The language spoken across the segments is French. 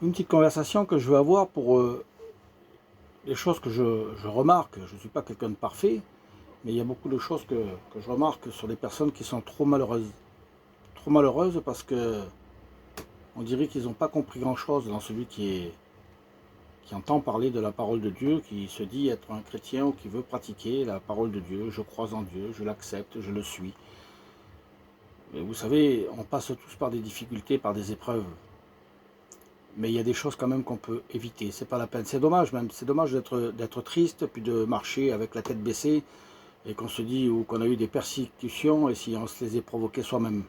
une petite conversation que je veux avoir pour les choses que je remarque. Je ne suis pas quelqu'un de parfait, mais il y a beaucoup de choses que je remarque sur des personnes qui sont trop malheureuses. Trop malheureuses parce que on dirait qu'ils n'ont pas compris grand-chose dans celui qui entend parler de la parole de Dieu, qui se dit être un chrétien ou qui veut pratiquer la parole de Dieu. Je crois en Dieu, je l'accepte, je le suis. Mais vous savez, on passe tous par des difficultés, par des épreuves. Mais il y a des choses quand même qu'on peut éviter, c'est pas la peine. C'est dommage même, c'est dommage d'être triste, puis de marcher avec la tête baissée, et qu'on se dit ou qu'on a eu des persécutions, et si on se les est provoquées soi-même.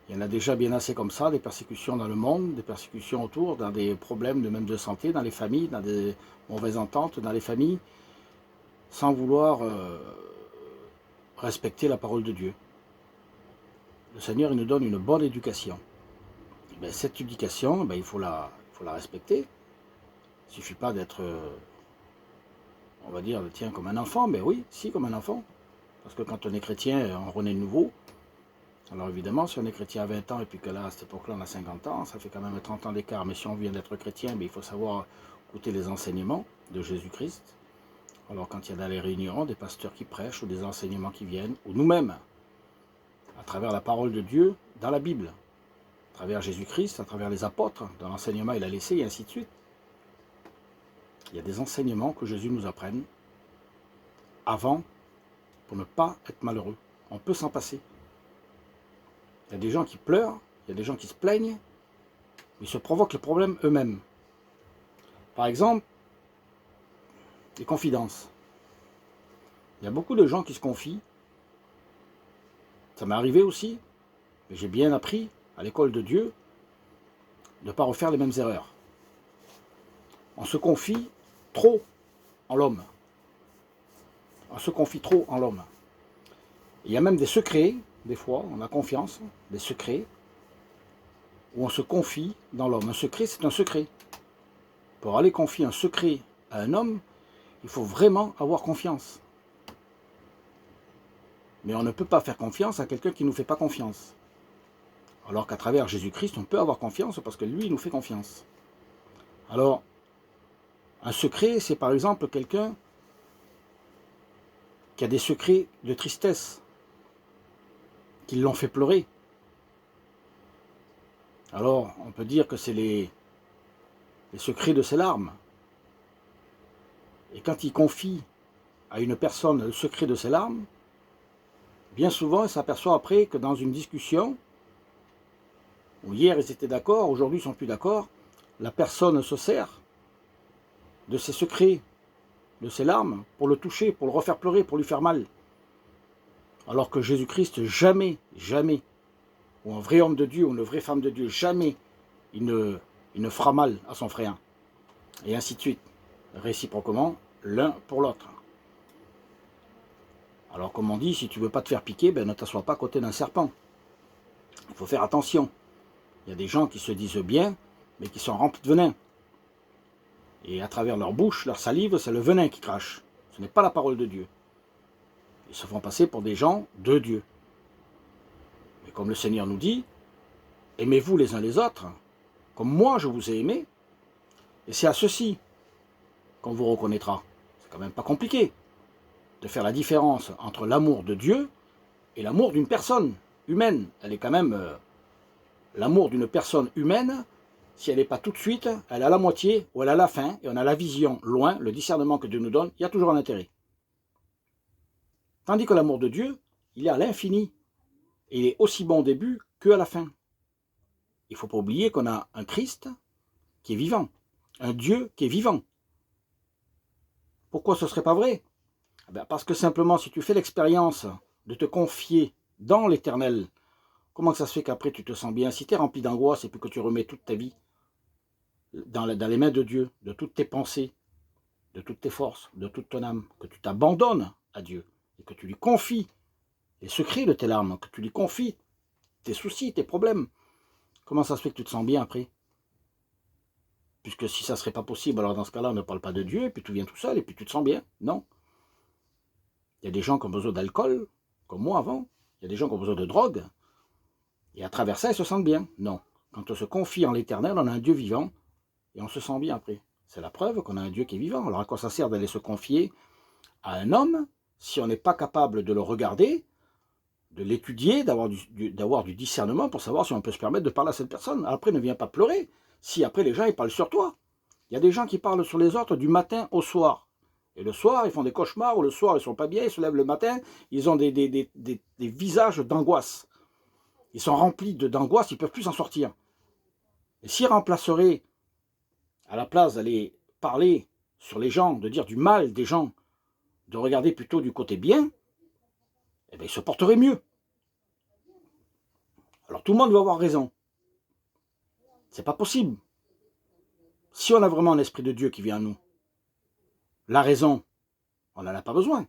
Il y en a déjà bien assez comme ça, des persécutions dans le monde, des persécutions autour, dans des problèmes même de santé, dans les familles, dans des mauvaises ententes dans les familles, sans vouloir respecter la parole de Dieu. Le Seigneur, il nous donne une bonne éducation. Ben, cette éducation, ben, il faut la respecter. Il ne suffit pas d'être, on va dire, tiens, comme un enfant. Mais oui, si, comme un enfant. Parce que quand on est chrétien, on renaît de nouveau. Alors évidemment, si on est chrétien à 20 ans et puis que là, à cette époque-là, on a 50 ans, ça fait quand même 30 ans d'écart. Mais si on vient d'être chrétien, ben, il faut savoir écouter les enseignements de Jésus-Christ. Alors quand il y a dans les réunions des pasteurs qui prêchent ou des enseignements qui viennent, ou nous-mêmes, à travers la parole de Dieu dans la Bible, à travers Jésus-Christ, à travers les apôtres, dans l'enseignement il a laissé, et ainsi de suite. Il y a des enseignements que Jésus nous apprenne avant pour ne pas être malheureux. On peut s'en passer. Il y a des gens qui pleurent, il y a des gens qui se plaignent, mais ils se provoquent le problème eux-mêmes. Par exemple, les confidences. Il y a beaucoup de gens qui se confient. Ça m'est arrivé aussi, mais j'ai bien appris à l'école de Dieu de ne pas refaire les mêmes erreurs. On se confie trop en l'homme. On se confie trop en l'homme. Il y a même des secrets, des fois, on a confiance, des secrets, où on se confie dans l'homme. Un secret, c'est un secret. Pour aller confier un secret à un homme, il faut vraiment avoir confiance. Mais on ne peut pas faire confiance à quelqu'un qui ne nous fait pas confiance. Alors qu'à travers Jésus-Christ, on peut avoir confiance parce que lui, il nous fait confiance. Alors, un secret, c'est par exemple quelqu'un qui a des secrets de tristesse, qui l'ont fait pleurer. Alors, on peut dire que c'est les secrets de ses larmes. Et quand il confie à une personne le secret de ses larmes, bien souvent, il s'aperçoit après que dans une discussion, où hier ils étaient d'accord, aujourd'hui ils ne sont plus d'accord, la personne se sert de ses secrets, de ses larmes, pour le toucher, pour le refaire pleurer, pour lui faire mal. Alors que Jésus-Christ, jamais, jamais, ou un vrai homme de Dieu, ou une vraie femme de Dieu, jamais, il ne fera mal à son frère. Et ainsi de suite, réciproquement, l'un pour l'autre. Alors comme on dit, si tu ne veux pas te faire piquer, ben, ne t'assois pas à côté d'un serpent. Il faut faire attention. Il y a des gens qui se disent bien, mais qui sont remplis de venin. Et à travers leur bouche, leur salive, c'est le venin qui crache. Ce n'est pas la parole de Dieu. Ils se font passer pour des gens de Dieu. Mais comme le Seigneur nous dit, aimez-vous les uns les autres, comme moi je vous ai aimé, et c'est à ceci qu'on vous reconnaîtra. C'est quand même pas compliqué de faire la différence entre l'amour de Dieu et l'amour d'une personne humaine. Elle est quand même l'amour d'une personne humaine. Si elle n'est pas tout de suite, elle est à la moitié ou elle est à la fin, et on a la vision loin, le discernement que Dieu nous donne, il y a toujours un intérêt. Tandis que l'amour de Dieu, il est à l'infini. Et il est aussi bon au début qu'à la fin. Il ne faut pas oublier qu'on a un Christ qui est vivant, un Dieu qui est vivant. Pourquoi ce ne serait pas vrai? Parce que simplement, si tu fais l'expérience de te confier dans l'Éternel, comment ça se fait qu'après tu te sens bien? Si tu es rempli d'angoisse et puis que tu remets toute ta vie dans les mains de Dieu, de toutes tes pensées, de toutes tes forces, de toute ton âme, que tu t'abandonnes à Dieu et que tu lui confies les secrets de tes larmes, que tu lui confies tes soucis, tes problèmes, comment ça se fait que tu te sens bien après? Puisque si ça ne serait pas possible, alors dans ce cas-là, on ne parle pas de Dieu, et puis tu viens tout seul, et puis tu te sens bien. Non. Il y a des gens qui ont besoin d'alcool, comme moi avant. Il y a des gens qui ont besoin de drogue. Et à travers ça, ils se sentent bien. Non. Quand on se confie en l'Éternel, on a un Dieu vivant. et on se sent bien après. C'est la preuve qu'on a un Dieu qui est vivant. Alors à quoi ça sert d'aller se confier à un homme si on n'est pas capable de le regarder, de l'étudier, d'avoir du discernement pour savoir si on peut se permettre de parler à cette personne. Après, ne viens pas pleurer si après les gens ils parlent sur toi. Il y a des gens qui parlent sur les autres du matin au soir. Et le soir, ils font des cauchemars, ou le soir, ils ne sont pas bien, ils se lèvent le matin, ils ont des visages d'angoisse. Ils sont remplis d'angoisse, ils ne peuvent plus s'en sortir. Et s'ils remplaceraient, à la place d'aller parler sur les gens, de dire du mal des gens, de regarder plutôt du côté bien, eh bien, ils se porteraient mieux. Alors tout le monde va avoir raison. C'est pas possible. Si on a vraiment un esprit de Dieu qui vient à nous, la raison, on n'en a pas besoin.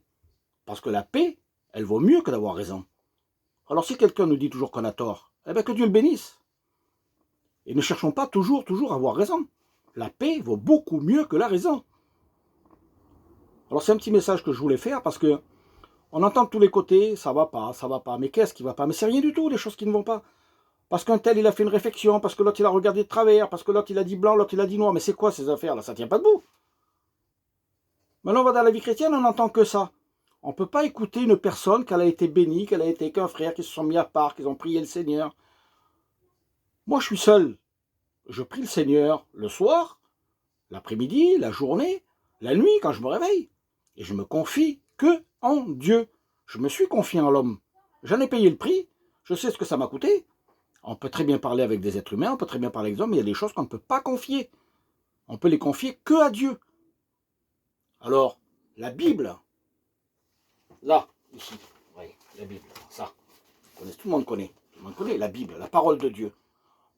Parce que la paix, elle vaut mieux que d'avoir raison. Alors si quelqu'un nous dit toujours qu'on a tort, eh bien que Dieu le bénisse. Et ne cherchons pas toujours à avoir raison. La paix vaut beaucoup mieux que la raison. Alors c'est un petit message que je voulais faire parce que on entend de tous les côtés, ça va pas, mais qu'est-ce qui va pas? Mais c'est rien du tout, les choses qui ne vont pas. Parce qu'un tel, il a fait une réflexion, parce que l'autre, il a regardé de travers, parce que l'autre, il a dit blanc, l'autre, il a dit noir. Mais c'est quoi ces affaires-là? Ça tient pas debout. Maintenant, on va dans la vie chrétienne, on n'entend que ça. On ne peut pas écouter une personne qu'elle a été bénie, qu'elle a été qu'un frère, qui se sont mis à part, qu'ils ont prié le Seigneur. Moi, je suis seul. Je prie le Seigneur le soir, l'après-midi, la journée, la nuit, quand je me réveille. Et je me confie que en Dieu. Je me suis confié en l'homme. J'en ai payé le prix. Je sais ce que ça m'a coûté. On peut très bien parler avec des êtres humains, on peut très bien parler avec des hommes, mais il y a des choses qu'on ne peut pas confier. On peut les confier que à Dieu. Alors, la Bible, là, ici, vous voyez, la Bible, ça, tout le monde connaît la Bible, la parole de Dieu.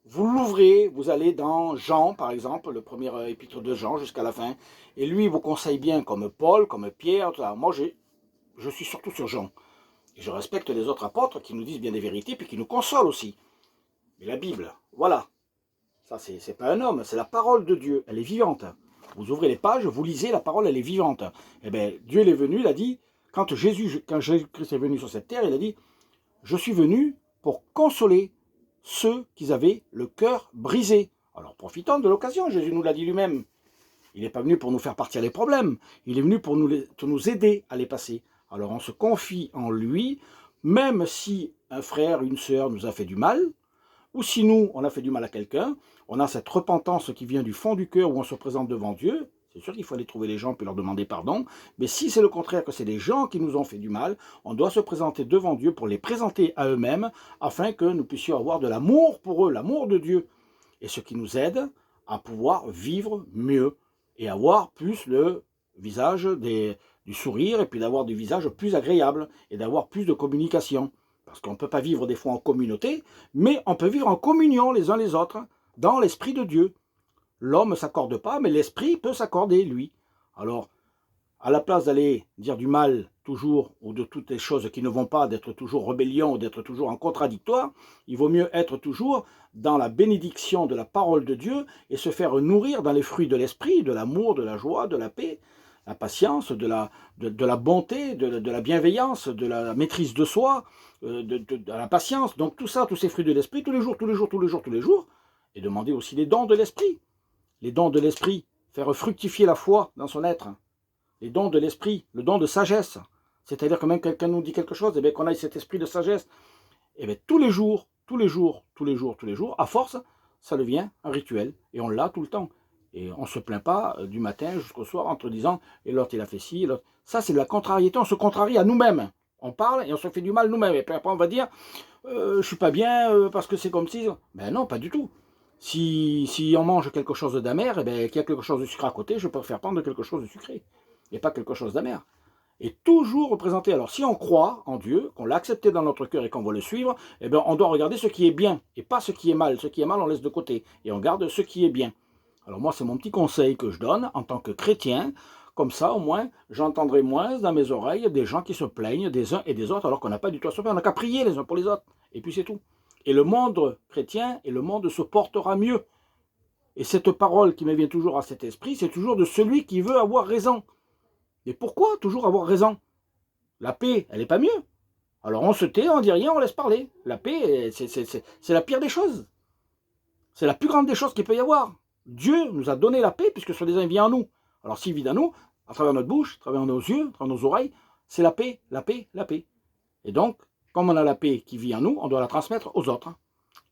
Vous l'ouvrez, vous allez dans Jean, par exemple, le premier épître de Jean jusqu'à la fin, et lui vous conseille bien comme Paul, comme Pierre, moi je suis surtout sur Jean. Et je respecte les autres apôtres qui nous disent bien des vérités, puis qui nous consolent aussi. Mais la Bible, voilà, ça c'est pas un homme, c'est la parole de Dieu, elle est vivante. Vous ouvrez les pages, vous lisez, la parole elle est vivante. Eh bien, Dieu il est venu, il a dit, quand Jésus-Christ est venu sur cette terre, il a dit, je suis venu pour consoler ceux qui avaient le cœur brisé. Alors profitons de l'occasion, Jésus nous l'a dit lui-même. Il n'est pas venu pour nous faire partir les problèmes, il est venu pour nous aider à les passer. Alors on se confie en lui, même si un frère, une sœur nous a fait du mal, ou si nous, on a fait du mal à quelqu'un, on a cette repentance qui vient du fond du cœur où on se présente devant Dieu. C'est sûr qu'il faut aller trouver les gens puis leur demander pardon. Mais si c'est le contraire, que c'est des gens qui nous ont fait du mal, on doit se présenter devant Dieu pour les présenter à eux-mêmes afin que nous puissions avoir de l'amour pour eux, l'amour de Dieu. Et ce qui nous aide à pouvoir vivre mieux et avoir plus le visage du sourire et puis d'avoir des visages plus agréables et d'avoir plus de communication. Parce qu'on ne peut pas vivre des fois en communauté, mais on peut vivre en communion les uns les autres, dans l'esprit de Dieu. L'homme ne s'accorde pas, mais l'esprit peut s'accorder, lui. Alors, à la place d'aller dire du mal toujours, ou de toutes les choses qui ne vont pas, d'être toujours rébellion, ou d'être toujours en contradictoire, il vaut mieux être toujours dans la bénédiction de la parole de Dieu et se faire nourrir dans les fruits de l'esprit, de l'amour, de la joie, de la paix, la patience, de la bonté, de la bienveillance, de la maîtrise de soi, de la patience. Donc tout ça, tous ces fruits de l'esprit, tous les jours, et demander aussi les dons de l'esprit. Les dons de l'esprit, faire fructifier la foi dans son être. Les dons de l'esprit, le don de sagesse. C'est-à-dire que même quelqu'un nous dit quelque chose, et bien qu'on ait cet esprit de sagesse. Et bien tous les jours, à force, ça devient un rituel. Et on l'a tout le temps. Et on ne se plaint pas du matin jusqu'au soir en te disant « et l'autre il a fait ci, l'autre... » Ça c'est de la contrariété, on se contrarie à nous-mêmes. On parle et on se fait du mal nous-mêmes. Et puis après on va dire « je ne suis pas bien parce que c'est comme si... » Ben non, pas du tout. Si on mange quelque chose d'amer, et bien qu'il y a quelque chose de sucré à côté, je peux faire prendre quelque chose de sucré. Et pas quelque chose d'amer. Et toujours représenté. Alors si on croit en Dieu, qu'on l'a accepté dans notre cœur et qu'on veut le suivre, eh bien on doit regarder ce qui est bien et pas ce qui est mal. Ce qui est mal, on laisse de côté. Et on garde ce qui est bien. Alors moi, c'est mon petit conseil que je donne en tant que chrétien. Comme ça, au moins, j'entendrai moins dans mes oreilles des gens qui se plaignent des uns et des autres alors qu'on n'a pas du tout à se plaindre. On n'a qu'à prier les uns pour les autres. Et puis c'est tout. Et le monde chrétien et le monde se portera mieux. Et cette parole qui me vient toujours à cet esprit, c'est toujours de celui qui veut avoir raison. Et pourquoi toujours avoir raison? La paix, elle n'est pas mieux. Alors on se tait, on dit rien, on laisse parler. La paix, c'est la pire des choses. C'est la plus grande des choses qu'il peut y avoir. Dieu nous a donné la paix, puisque soi-disant il vit en nous. Alors s'il vit en nous, à travers notre bouche, à travers nos yeux, à travers nos oreilles, c'est la paix, la paix, la paix. Et donc, comme on a la paix qui vit en nous, on doit la transmettre aux autres.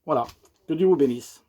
Voilà. Que Dieu vous bénisse.